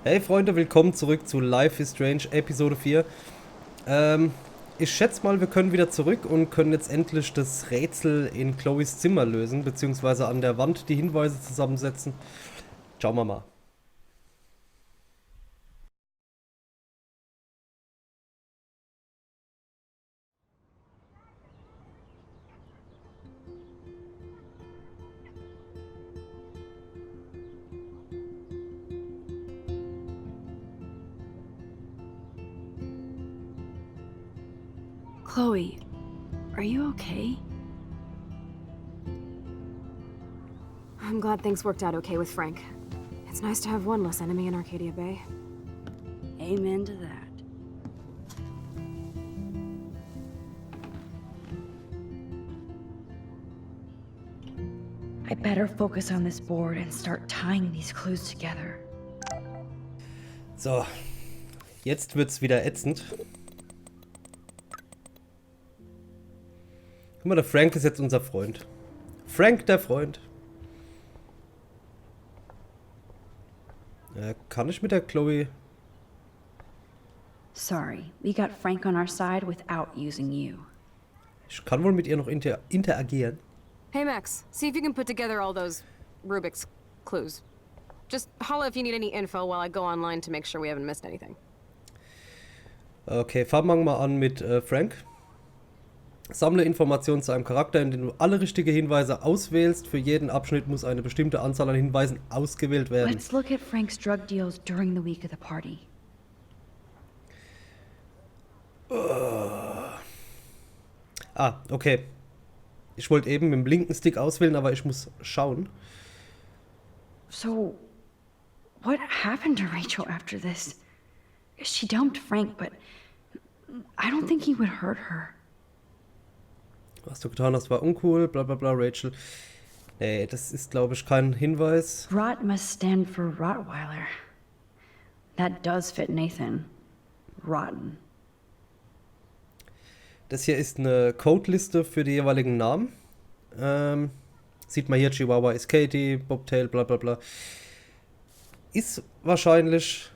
Hey Freunde, willkommen zurück zu Life is Strange Episode 4. Ich schätze mal, wir können wieder zurück und können jetzt endlich das Rätsel in Chloes Zimmer lösen, beziehungsweise an der Wand die Hinweise zusammensetzen. Schauen wir mal. Chloe, are you okay? I'm glad things worked out okay with Frank. It's nice to have one less enemy in Arcadia Bay. Amen to that. I better focus on this board and start tying these clues together. So, jetzt wird's wieder ätzend. Guck mal, der Frank ist jetzt unser Freund. Frank, der Freund. Kann ich mit der Chloe... Sorry, we got Frank on our side without using you. Ich kann wohl mit ihr noch interagieren. Hey Max, see if you can put together all those Rubik's clues. Just holla if you need any info while I go online to make sure we haven't missed anything. Okay, fangen wir mal an mit Frank. Sammle Informationen zu einem Charakter, indem du alle richtigen Hinweise auswählst. Für jeden Abschnitt muss eine bestimmte Anzahl an Hinweisen ausgewählt werden. Let's look at Frank's drug deals during the week of the party. Okay. Ich wollte eben mit dem linken Stick auswählen, aber ich muss schauen. So, what happened to Rachel after this? She dumped Frank, but I don't think he would hurt her. Was du getan hast, war uncool, bla bla bla, Rachel. Nee, das ist, glaube ich, kein Hinweis. Rot must stand for Rottweiler. That does fit Nathan. Rotten. Das hier ist eine Codeliste für die jeweiligen Namen. Sieht man hier, Chihuahua ist Katie, Bobtail, bla bla bla. Ist wahrscheinlich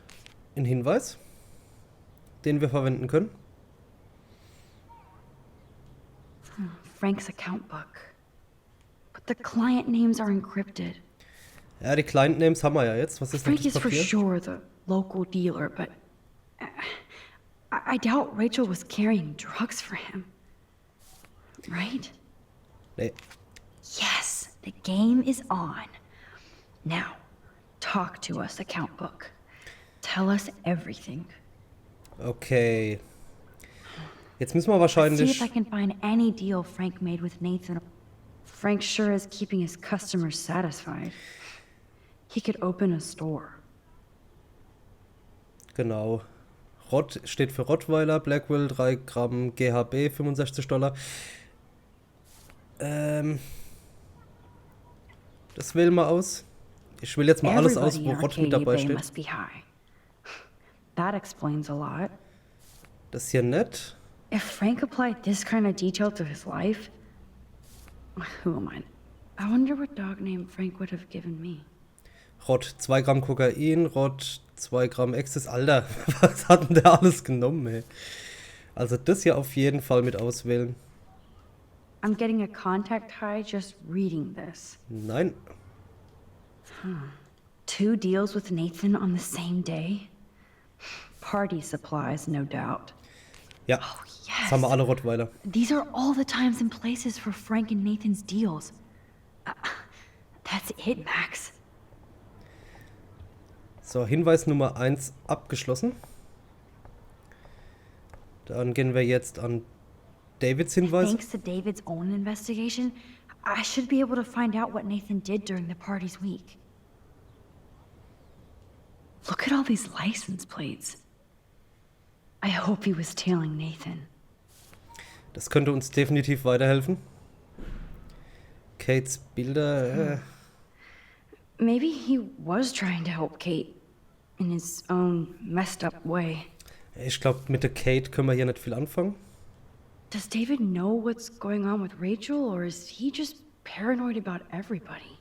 ein Hinweis, den wir verwenden können. Frank's account book. But the client names are encrypted. Ja, die Client Names haben wir ja jetzt. Was ist denn Frank das is for Papier? sure the local dealer, but I doubt Rachel was carrying drugs for him. Right? Nee. Yes, the game is on. Now, talk to us, account book. Tell us everything. Okay. Jetzt müssen wir See wahrscheinlich... if I can find any deal Frank made with Nathan. Frank sure is keeping his customers satisfied. He could open a store. Genau. Rott steht für Rottweiler, Blackwell 3 Gramm GHB, $65. Das wählen wir aus. Ich wähle jetzt mal alles aus, Everybody wo in Rott mit Arcadia dabei Bay steht. must be high. That explains a lot. Das hier nett. If Frank applied this kind of detail to his life, who am I? I wonder what dog name Frank would have given me. Rott 2 Gramm Kokain, Rott 2 Gramm Ecstasy. Alter, was hat denn der alles genommen, ey? Also das hier auf jeden Fall mit auswählen. I'm getting a contact high just reading this. Nein. 2 deals with Nathan on the same day? Party supplies, no doubt. Ja, Oh, jetzt haben wir yes. alle Rottweiler. These are all the times and places for Frank and Nathan's deals. That's it, Max. So, Hinweis Nummer 1 abgeschlossen. Dann gehen wir jetzt an Davids Hinweis. Thanks to David's own investigation, I should be able to find out what Nathan did during the party's week. Look at all these license plates. I hope he was tailing Nathan. Das könnte uns definitiv weiterhelfen. Kates Bilder. Maybe he was trying to help Kate in his own messed up way. Ich glaube, mit der Kate können wir hier nicht viel anfangen. Does David know what's going on with Rachel, or is he just paranoid about everybody?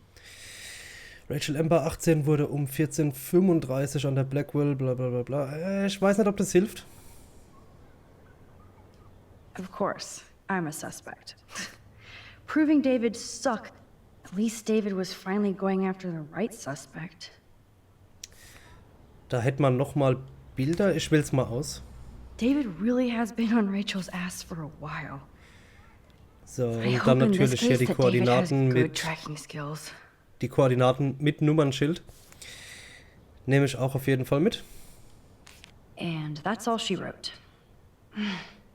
Rachel Amber 18 wurde um 14:35 an der Blackwell, bla bla bla bla. Ich weiß nicht, ob das hilft. Of course, I'm a suspect. Proving David suck. At least David was finally going after the right suspect. Da hätte man nochmal Bilder. Ich wähl's mal aus. David really has been on Rachel's ass for a while. So, I und dann hope in this natürlich hier case die that David has Koordinaten good mit tracking skills. Nummernschild. Nehme ich auch auf jeden Fall mit. And that's all she wrote.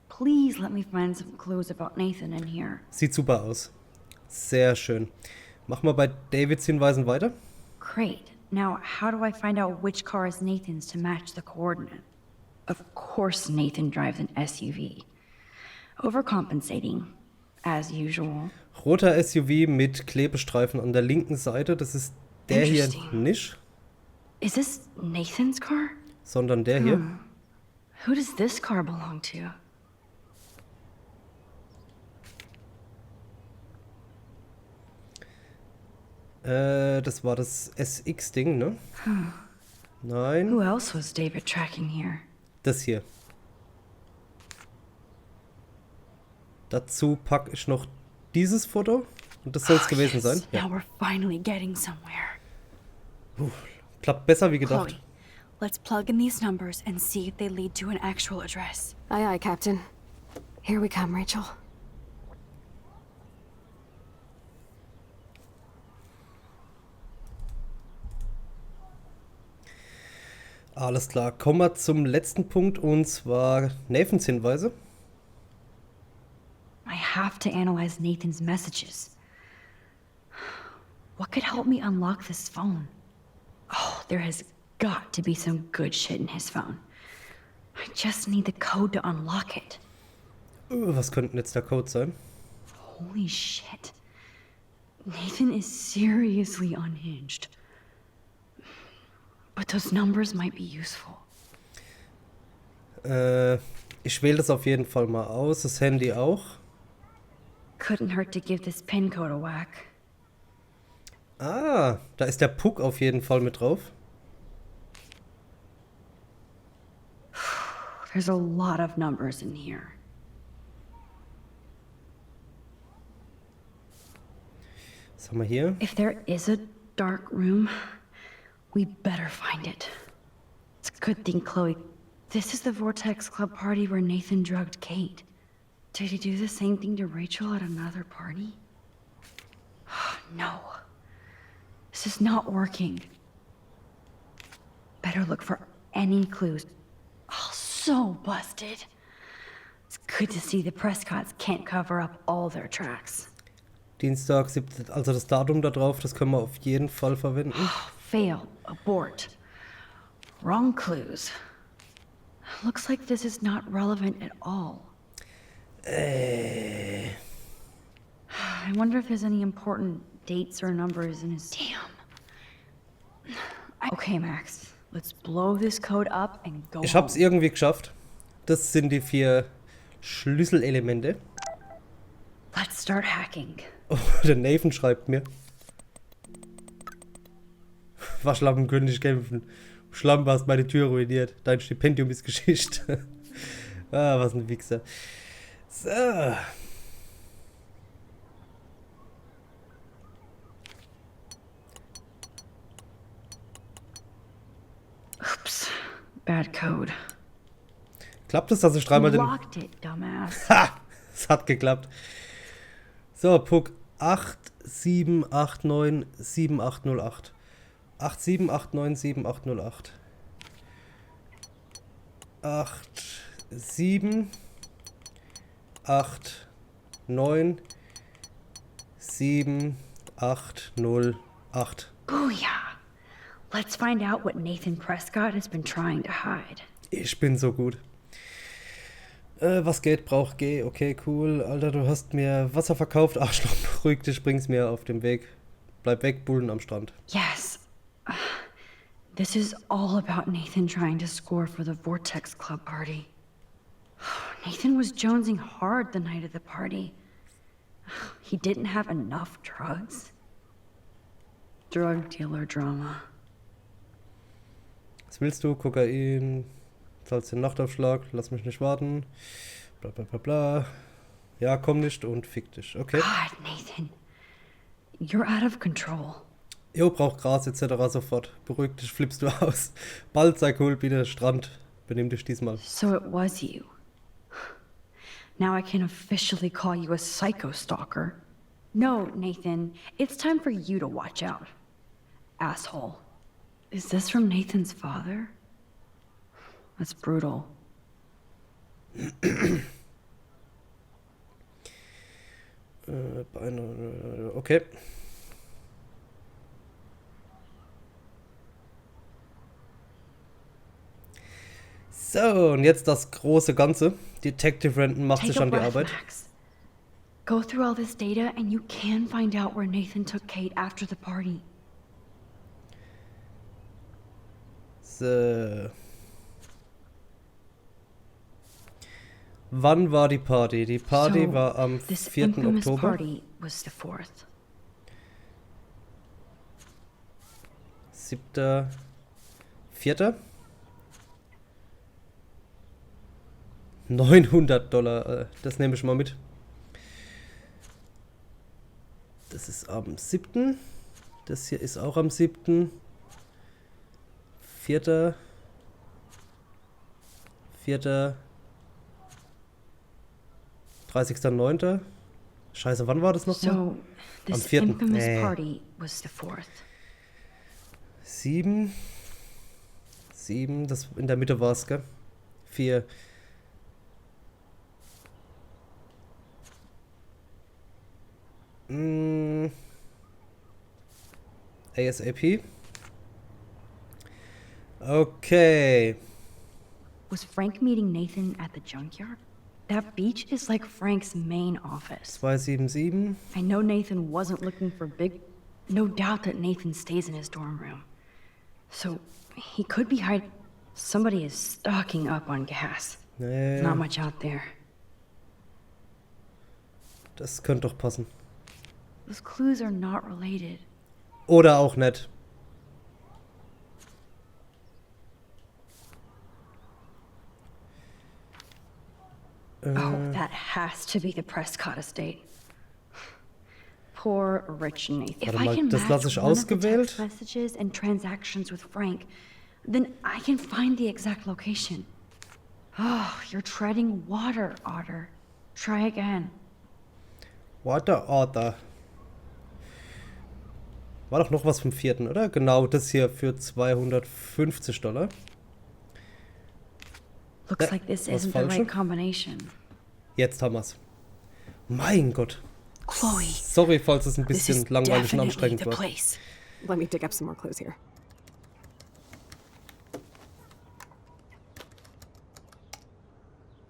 Please let me find some clues about Nathan in here. Sieht super aus. Sehr schön. Machen wir bei Davids Hinweisen weiter. Great. Now, how do I find out which car is Nathan's to match the coordinate? Of course Nathan drives an SUV. Overcompensating, as usual. Roter SUV mit Klebestreifen an der linken Seite. Das ist der hier Interesting. nicht, Is this Nathan's car? sondern der hier. Who does this car belong to? Das war das SX-Ding, ne? Nein, Who else was David tracking here? das hier. Dazu packe ich noch dieses Foto. Und das soll es gewesen Yes, sein. now Ja. we're finally getting somewhere. Klappt besser wie gedacht. Chloe, let's plug in these numbers and see if they lead to an actual address. Aye, aye, Captain. Here we come, Rachel. Alles klar. Kommen wir zum letzten Punkt und zwar Nathans Hinweise. I have to analyze Nathan's messages. What could help me unlock this phone? Oh, there has got to be some good shit in his phone. I just need the code to unlock it. Was könnte jetzt der Code sein? Holy shit. Nathan is seriously unhinged. But those numbers might be useful. Ich wähle das auf jeden Fall mal aus. Das Handy auch. Couldn't hurt to give this pin code a whack. Ah, da ist der Puck auf jeden Fall mit drauf. There's a lot of numbers in here. Was haben wir hier? If there is a dark room, we better find it. It's a good thing, Chloe. This is the Vortex Club party where Nathan drugged Kate. Did he do the same thing to Rachel at another party? No. This is not working. Better look for any clues. Oh, so busted. It's good to see the Prescotts can't cover up all their tracks. Dienstag, also das Datum da drauf, das können wir auf jeden Fall verwenden. Fail. Abort. Wrong clues. Looks like this is not relevant at all. I wonder if there's any important dates or numbers in his... Damn. Okay, Max. Let's blow this code up and go Ich hab's home. irgendwie geschafft. Das sind die 4 Schlüsselelemente. Let's start hacking. Oh, der Nathan schreibt mir. Waschlampenkönig kämpfen. Schlampe hast meine Tür ruiniert. Dein Stipendium ist Geschichte. Ah, was ein Wichser. So. Oops. Bad code. Klappt es, dass ich dreimal den... Locked it, dumbass. Ha! Es hat geklappt. So, Puck 87897808. 87897808. 87897808. Booyah. Let's find out what Nathan Prescott has been trying to hide. Ich bin so gut. Was Geld braucht, geh. Okay, cool. Alter, du hast mir Wasser verkauft. Arschloch, beruhig dich, bring's mir auf dem Weg. Bleib weg, Bullen am Strand. Yes. This is all about Nathan trying to score for the Vortex Club party. Nathan was jonesing hard the night of the party. He didn't have enough drugs. drug dealer drama. Was willst du? Kokain, zahlst den Nachtaufschlag, lass mich nicht warten. Bla bla bla bla. Ja, komm nicht und fick dich. Okay. God, Nathan. You're out of control. Jo, braucht Gras etc. sofort. Beruhig dich, flippst du aus. Bald sei cool, bitte Strand. Benimm dich diesmal. So it was you. Now I can officially call you a psycho-stalker. No, Nathan. It's time for you to watch out. Asshole. Is this from Nathan's father? That's brutal. Okay. So, und jetzt das große Ganze. Detective Renton macht sich Take a an die breath, Arbeit. Max. Go through all this data and you can find out where Nathan took Kate after the party. So. Wann war die Party? Die Party So, war am this 4. infamous Oktober. party was the 4th. 7. 4. $900, das nehme ich mal mit. Das ist am 7. Das hier ist auch am 7. 4. 30.09. Scheiße, wann war das nochmal? So, this 4. infamous party was the 4th. 7. Das in der Mitte war es, gell? 4. ASAP. Okay. Was Frank meeting Nathan at the junkyard? That beach is like Frank's main office. 277. I know Nathan wasn't looking for big... No doubt that Nathan stays in his dorm room. So, he could be hiding... Somebody is stocking up on gas. Nee, Not much out there. das könnte doch passen. Those clues are not related. Oder auch nicht. Oh, that has to be the Prescott estate. Poor rich Nathan. If Warte I mal, can das lasse match ich one of the ausgewählt. text messages and transactions with Frank, then I can find the exact location. Oh, you're treading water, Otter. Try again. Water Order. War doch noch was vom 4., oder? Genau, das hier für $250. Looks Ja, like this was isn't the Falsche. right combination. Jetzt haben wir's. Mein Gott. Chloe, Sorry, falls es ein this is bisschen langweilig und definitely anstrengend the war. place. Let me dig up some more clues here.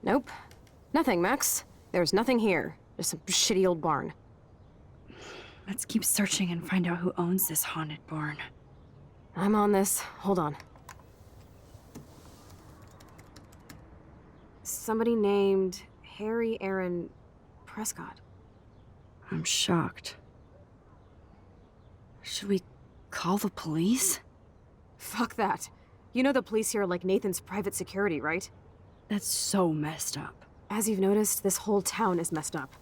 Nope. Nothing, Max. There's nothing here. Just some shitty old barn. Let's keep searching and find out who owns this haunted barn. I'm on this. Hold on. Somebody named Harry Aaron Prescott. I'm shocked. Should we call the police? Fuck that. You know the police here are like Nathan's private security, right? That's so messed up. As you've noticed, this whole town is messed up.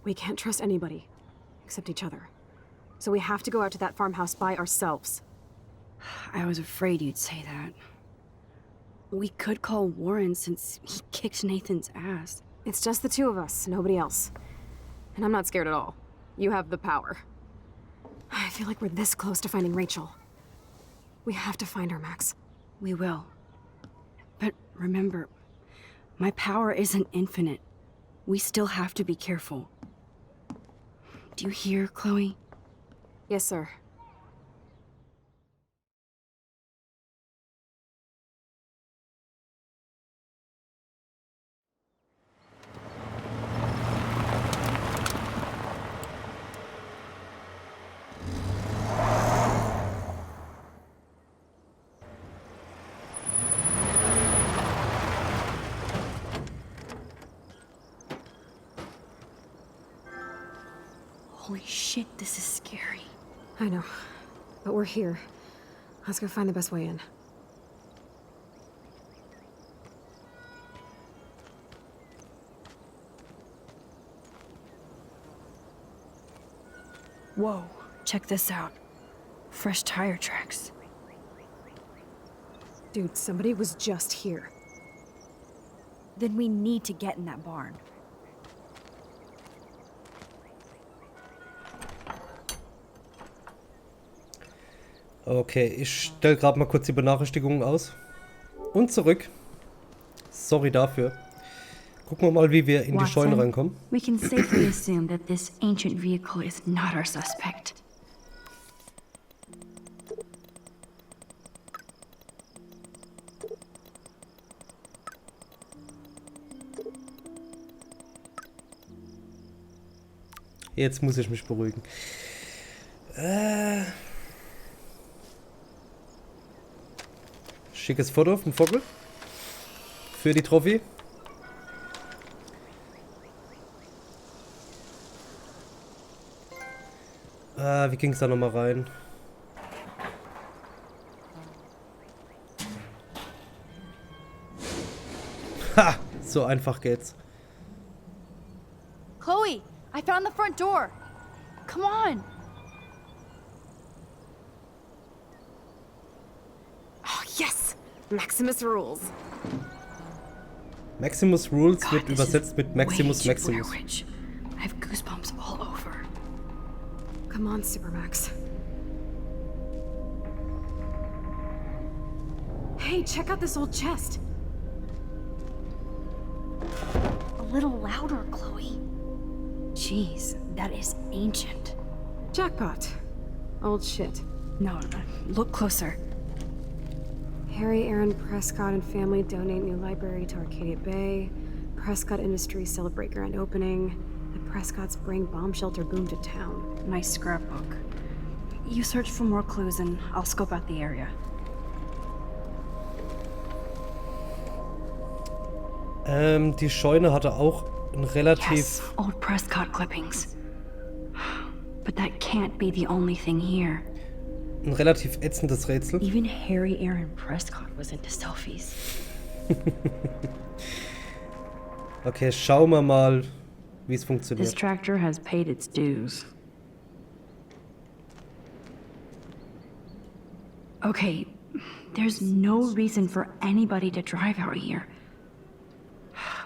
We can't trust anybody. Except each other. So we have to go out to that farmhouse by ourselves. I was afraid you'd say that. We could call Warren since he kicked Nathan's ass. It's just the two of us, nobody else. And I'm not scared at all. You have the power. I feel like we're this close to finding Rachel. We have to find her, Max. We will. But remember, my power isn't infinite. We still have to be careful. Do you hear, Chloe? Yes, sir. Holy shit, this is scary. I know. But we're here. Let's go find the best way in. Whoa, check this out. Fresh tire tracks. Dude, somebody was just here. Then we need to get in that barn. Okay, ich stelle gerade mal kurz die Benachrichtigungen aus. Und zurück. Sorry dafür. Gucken wir mal, wie wir in die Scheune reinkommen. We can safely assume that this ancient vehicle is not our suspect. Jetzt muss ich mich beruhigen. Schickes Foto vom Vogel. Für die Trophy. Wie ging es da nochmal rein? Ha! So einfach geht's. Chloe, I found the front door. Come on. Oh, yes! Maximus rules. Maximus Rules God, wird this übersetzt is mit Maximus way too Maximus. Blair Witch. I have goosebumps all over. Come on, Supermax. Hey, check out this old chest. A little louder, Chloe. Jeez, that is ancient. Jackpot. Old shit. No, look closer. Harry Aaron Prescott and family donate new library to Arcadia Bay. Prescott Industries celebrate grand opening. The Prescotts bring bomb shelter boom to town. Nice scrapbook. You search for more clues and I'll scope out the area. Die Scheune hatte auch ein relativ... Yes, old Prescott clippings. But that can't be the only thing here. Ein relativ ätzendes Rätsel. Even Harry Aaron Prescott was into selfies. Okay, schauen wir mal, wie es This funktioniert. tractor has paid its dues. Okay, there's no reason for anybody to drive out here.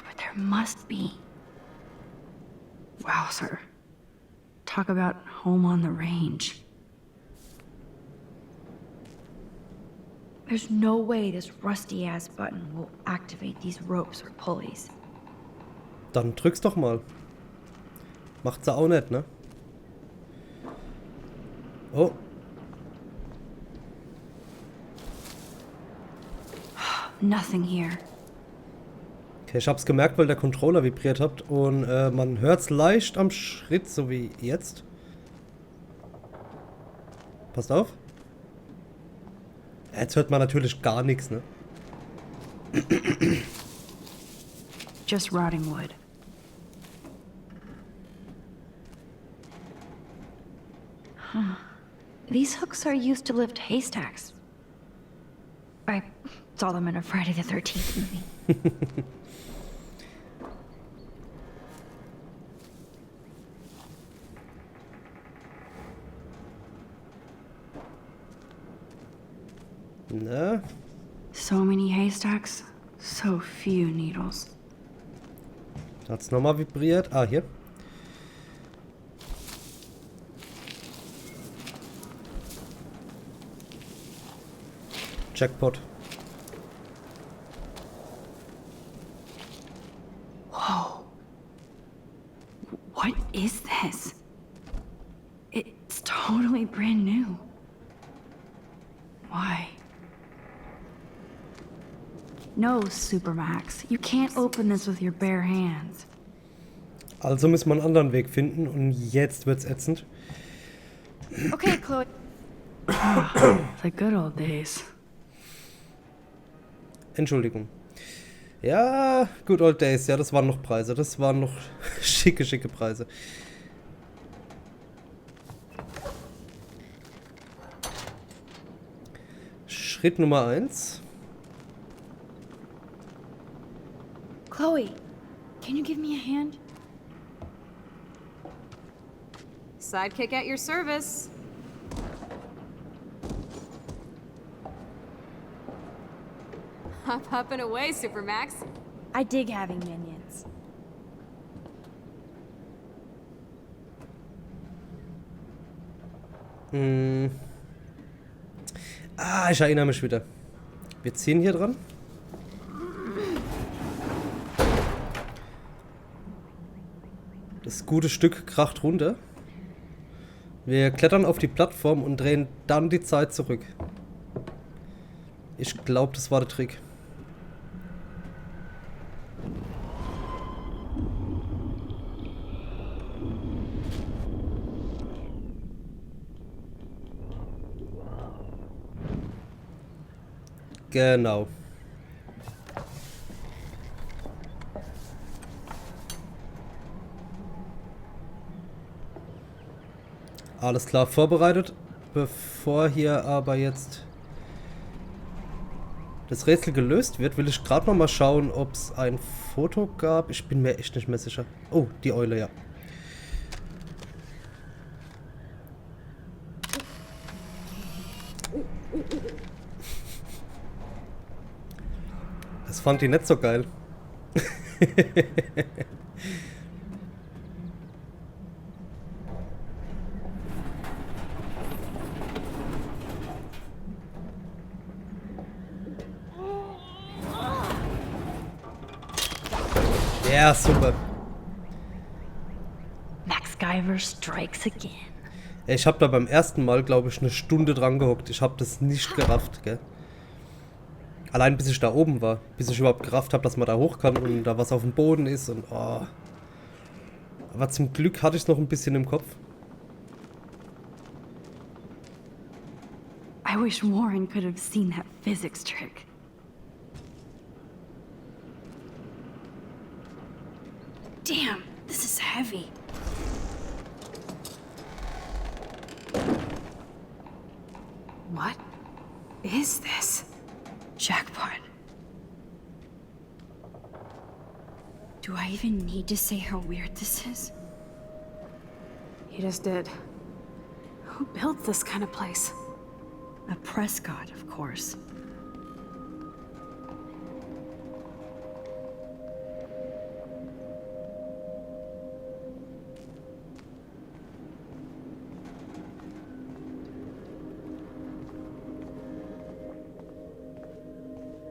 But there must be. Wow, sir. Talk about home on the range. There's no way this rusty-ass button will activate these ropes or pulleys. Dann drück's doch mal. Macht sie auch nicht, ne? Oh. Nothing here. Okay, ich hab's gemerkt, weil der Controller vibriert hat und man hört's leicht am Schritt, so wie jetzt. Passt auf. Jetzt hört man natürlich gar nichts, ne? Just rotting wood. Huh. These hooks are used to lift haystacks. I saw them in a Friday the 13th movie. Na? So many haystacks, so few needles. Hat's nochmal vibriert? Ah, hier. Jackpot. Whoa. What is this? It's totally brand new. Why? No, Supermax. You can't open this with your bare hands. Also müssen wir einen anderen Weg finden und jetzt wird's ätzend. Okay, Chloe. The good old days. Entschuldigung. Ja, good old days. Ja, das waren noch Preise. Das waren noch schicke Preise. Schritt Nummer 1. Chloe, can you give me a hand? Sidekick at your service. Hop, up and away, Supermax. I dig having minions. Ich erinnere mich wieder. Wir ziehen hier dran. Das gute Stück kracht runter. Wir klettern auf die Plattform und drehen dann die Zeit zurück. Ich glaube, das war der Trick. Genau. Alles klar vorbereitet. Bevor hier aber jetzt das Rätsel gelöst wird, will ich gerade noch mal schauen, ob es ein Foto gab. Ich bin mir echt nicht mehr sicher. Oh, die Eule, ja. Das fand die nicht so geil. Ja, super. MacGyver strikes again. Ich habe da beim ersten Mal, glaube ich, eine Stunde dran gehockt. Ich habe das nicht gerafft, gell? Allein bis ich da oben war. Bis ich überhaupt gerafft habe, dass man da hoch kann und da was auf dem Boden ist und oh. Aber zum Glück hatte ich es noch ein bisschen im Kopf. I wish Warren could have seen that physics trick. Damn, this is heavy. What is this? Jackpot. Do I even need to say how weird this is? You just did. Who built this kind of place? A Prescott, of course.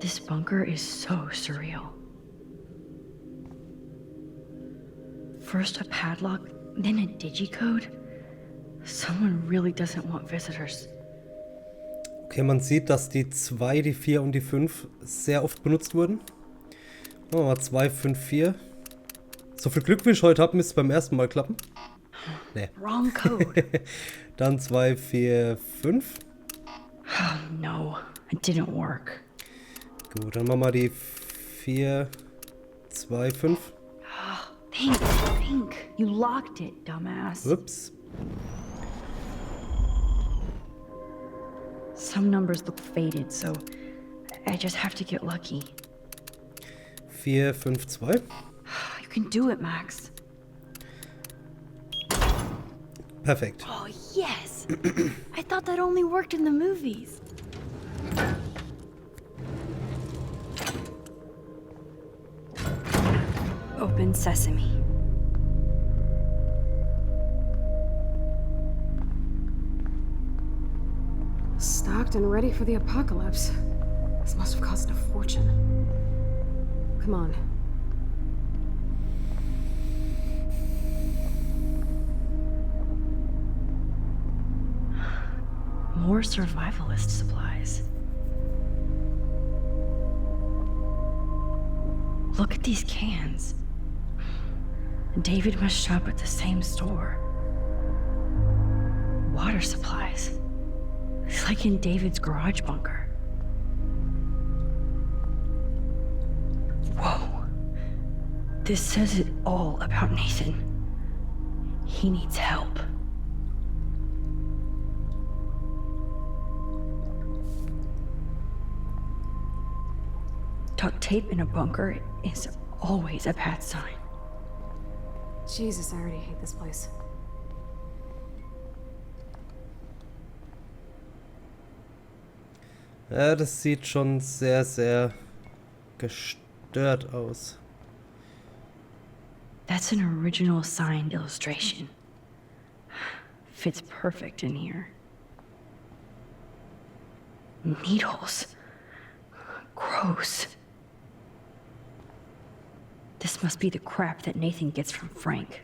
This bunker is so surreal. First a padlock, then a digicode. Someone really doesn't want visitors. Okay, man sieht, dass die 2, die 4 und die 5 sehr oft benutzt wurden. Machen wir mal 2, 5, 4. So viel Glück wie ich heute habe, müsste es beim ersten Mal klappen. Nee. Wrong code. Dann 2, 4, 5. Oh no, it didn't work. Gut, dann machen wir die 4, 2, 5. Think. You locked it, dumbass. Ups. Some numbers look faded, so I just have to get lucky. 4, 5, 2. You can do it, Max. Perfekt. Oh, yes! I thought that only worked in the movies. Open sesame. Stocked and ready for the apocalypse. This must have cost a fortune. Come on. More survivalist supplies. Look at these cans. David must shop at the same store. Water supplies. It's like in David's garage bunker. Whoa. This says it all about Nathan. He needs help. Duct tape in a bunker is always a bad sign. Jesus, I already hate this place. Ja, das sieht schon sehr, sehr gestört aus. That's an original signed illustration. Fits perfect in here. Needles. Gross. This must be the crap that Nathan gets from Frank.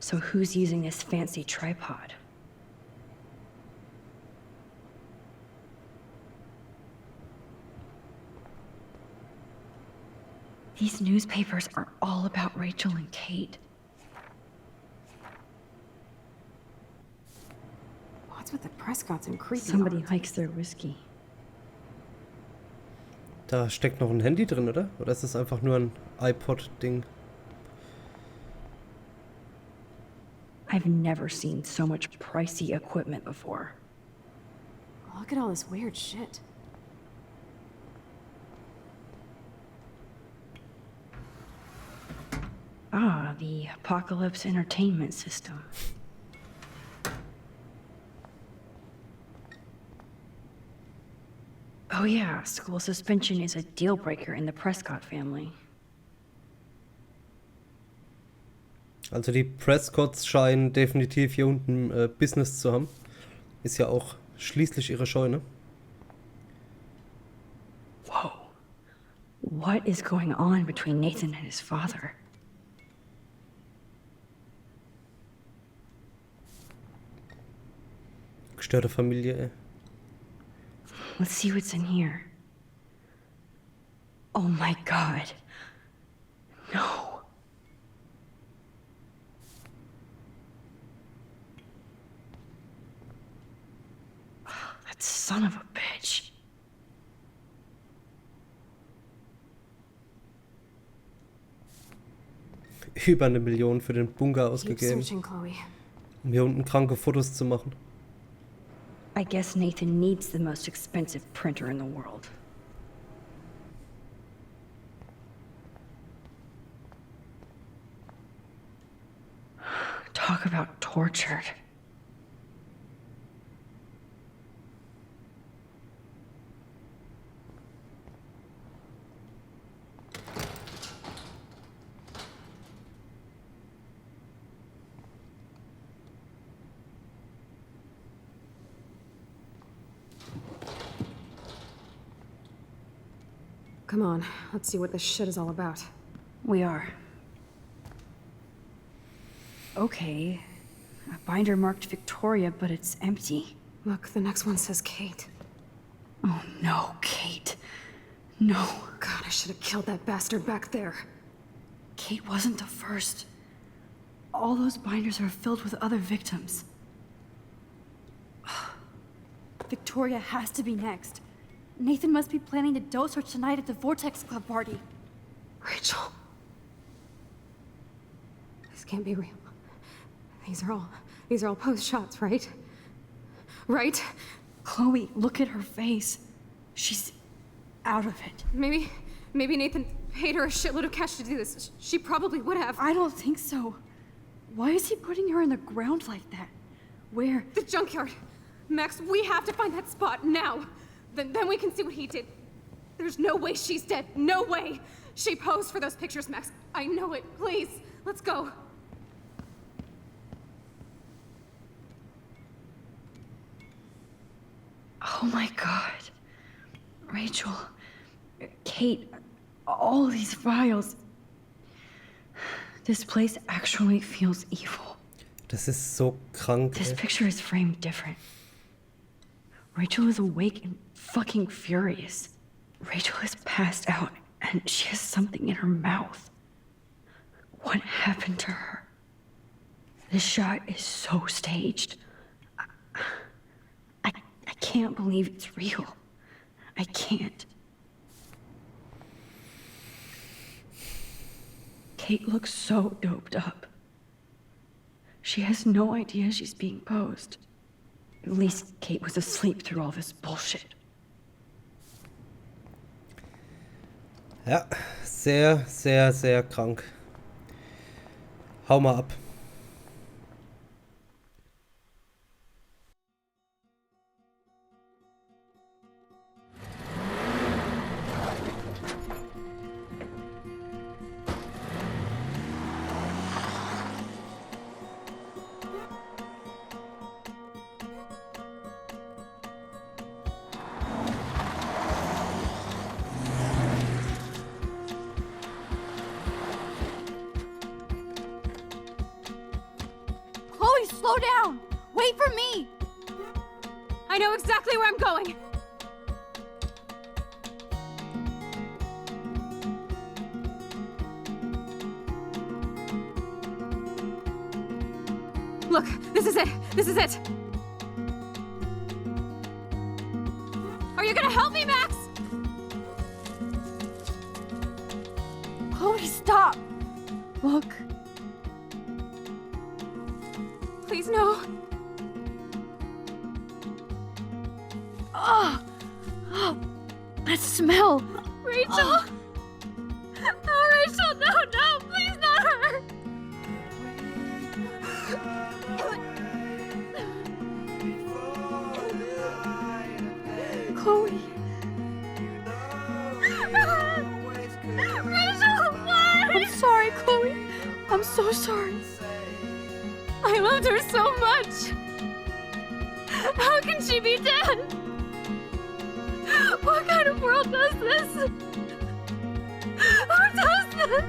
So who's using this fancy tripod? These newspapers are all about Rachel and Kate. What's with the Prescotts and creepy Somebody art? likes their whiskey. Da steckt noch ein Handy drin, oder? Oder ist das einfach nur ein iPod-Ding? I've never seen so much pricey equipment before. Look at all this weird shit. Ah, the Apocalypse Entertainment System. Oh yeah, school suspension is a deal breaker in the Prescott family. Also die Prescotts scheinen definitiv hier unten Business zu haben. Ist ja auch schließlich ihre Scheune. Whoa. What is going on between Nathan and his father? Gestörte Familie, ey. Let's see what's in here. Oh my god. No. That son of a bitch. Über 1 Million für den Bunker Keep ausgegeben, searching, Chloe. um hier unten kranke Fotos zu machen. I guess Nathan needs the most expensive printer in the world. Talk about tortured. Come on, let's see what this shit is all about. We are. Okay. A binder marked Victoria, but it's empty. Look, the next one says Kate. Oh no, Kate. No. God, I should have killed that bastard back there. Kate wasn't the first. All those binders are filled with other victims. Victoria has to be next. Nathan must be planning to dose her tonight at the Vortex Club party. Rachel. This can't be real. These are all post shots, right? Right? Chloe, look at her face. She's out of it. Maybe Nathan paid her a shitload of cash to do this. She probably would have. I don't think so. Why is he putting her in the ground like that? Where? The junkyard. Max, we have to find that spot now. Then we can see what he did. There's no way she's dead. No way. She posed for those pictures, Max. I know it. Please, let's go. Oh my god. Rachel, Kate, all these files. This place actually feels evil. Das ist so krank, This ey. picture is framed different. Rachel is awake and fucking furious. Rachel is passed out and she has something in her mouth. What happened to her? This shot is so staged. I can't believe it's real. I can't. Kate looks so doped up. She has no idea she's being posed. At least Kate was asleep through all this bullshit. Ja, sehr, sehr, sehr krank. Hau mal ab. Chloe, slow down! Wait for me! I know exactly where I'm going. Look, this is it. This is it. Are you gonna help me, Max? Chloe, stop! Look. Please, no. Oh, that smell! Rachel! Oh, Rachel, no, no, please not her! Chloe. Rachel, what? I'm sorry, Chloe. I'm so sorry. I loved her so much. How can she be dead? What kind of world does this? Who does this?